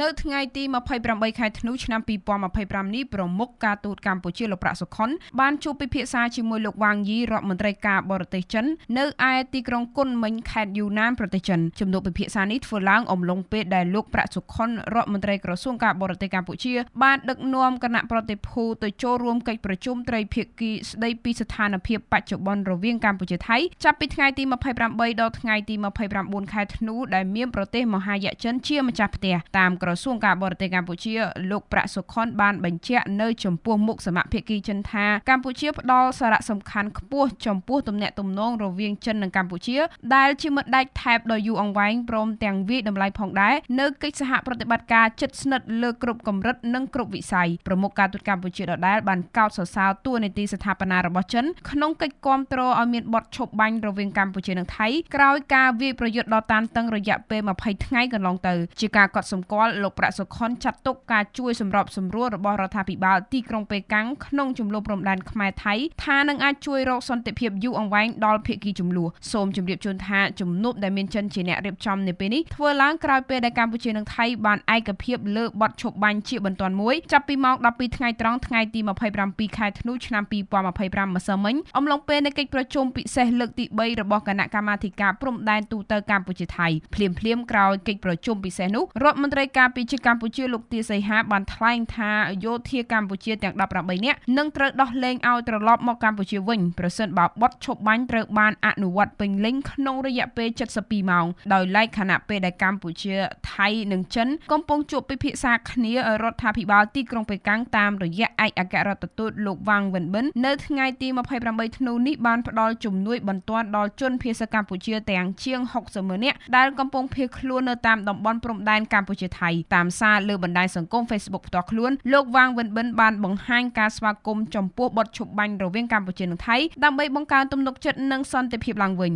នៅថ្ងៃទី28ខែធ្នូឆ្នាំ2025នេះប្រមុខការទូតកម្ពុជាលោកប្រាក់សុខុនបានជួបពិភាក្សាជាមួយលោកវ៉ាងយីរដ្ឋមន្ត្រីការបរទេសចិននៅឯទីក្រុងគុនមិញខេត្តយូណានប្រទេសចិនជំនួបពិភាក្សានេះធ្វើឡើងអំឡុងពេលដែលលោកប្រាក់សុខុនរដ្ឋមន្ត្រីក្រសួងការបរទេសកម្ពុជាបានដឹកនាំគណៈប្រតិភូទៅចូលរួមកិច្ចប្រជុំត្រីភាគីស្ដីពីស្ថានភាពបច្ចុប្បន្នរវាងកម្ពុជាថៃចាប់ពីថ្ងៃទី28ដល់ថ្ងៃទី29ខែធ្នូដែលមានប្រទេសមហាយៈចិនជាម្ចាស់ផ្ទះតាមក្រសួងការបរទេសកម្ពុជាលោកប្រាក់សុខុនបានបញ្ជាក់នៅចំពោះមុខសមាភិកីចិនថាកម្ពុជាផ្ដល់សារៈសំខាន់ខ្ពស់ចំពោះទំនាក់ទំនងរវាងចិននិងកម្ពុជាដែលជាមិត្តដៃថែបដ៏យូរអង្វែងព្រមទាំងវាយតម្លៃផងដែរនៅកិច្ចសហប្រតិបត្តិការជិតស្និទ្ធលើគ្រប់កម្រិតនិងគ្រប់វិស័យប្រមុខការទូតកម្ពុជាដដែលបានកោតសរសើរតួនាទីស្ថាបនារបស់ចិនក្នុងកិច្ចគាំទ្រឲ្យមានបទឈប់បាញ់រវាងកម្ពុជានិងថៃក្រោយការវាយប្រយុទ្ធដ៏តានតឹងរយៈពេល20ថ្ងៃកន្លងទៅជាការកត់សម្គាល់លោកប្រាក់សុខុនចាត់ទុកការជួយសម្របសម្រួលរបស់រដ្ឋាភិបាលទីក្រុងប៉េកាំងក្នុងជម្លោះព្រំដែនខ្មែរថៃថានឹងអាចជួយរកសន្តិភាពយូរអង្វែងដល់ភាគីជម្លោះសូមជម្រាបជូនថាជំនួបដែលមានចិនជាអ្នករៀបចំនៅពេលនេះធ្វើឡើងក្រោយពេលដែលកម្ពុជានិងថៃបានឯកភាពលើបទឈប់បាញ់ជាបន្ទាន់មួយចាប់ពីម៉ោង12ថ្ងៃត្រង់ថ្ងៃទី27ខែធ្នូឆ្នាំ2025ម្សិលមិញអំឡុងពេលនៃកិច្ចប្រជុំពិសេសលើកទី3របស់គណៈកម្មាធិការព្រំដែនទូតកម្ពុជាថៃភ្លាមក្រោយកិច្ចប្រជុំពិសេសនោះរដ្ឋមន្ត្រីការពារជាតិកម្ពុជាលោកទាសីហាបានថ្លែងថាយោធាកម្ពុជាទាំង18នាក់នឹងត្រូវដោះលែងឲ្យត្រឡប់មកកម្ពុជាវិញប្រសិនបើបទឈប់បាញ់ត្រូវបានអនុវត្តពេញលេញក្នុងរយៈពេល72ម៉ោងដោយឡែកខណៈពេលដែលកម្ពុជាថៃនិងចិនកំពុងជួបពិភាក្សាគ្នារដ្ឋាភិបាលទីក្រុងប៉េកាំងតាមរយៈឯកអគ្គរដ្ឋទូតលោកវ៉ាងវិនបិននៅថ្ងៃទី28ធ្នូនេះបានផ្ដល់ជំនួយបន្ទាន់ដល់ជនភៀសកម្ពុជាទាំងជាង60ម៉ឺននាក់ដែលកំពុងភៀសខ្លួននៅតាមតំបន់ព្រំដែនកម្ពុជាថៃតាមសារលើបណ្ដាញសង្គម Facebook ផ្ទាល់ខ្លួនលោកវ៉ាងវិនបិនបានបង្ហាញការស្វាគមន៍ចំពោះបទឈប់បាញ់រវាងកម្ពុជានិងថៃដើម្បីបង្កើនទំនុកចិត្តនិងសន្តិភាពឡើងវិញ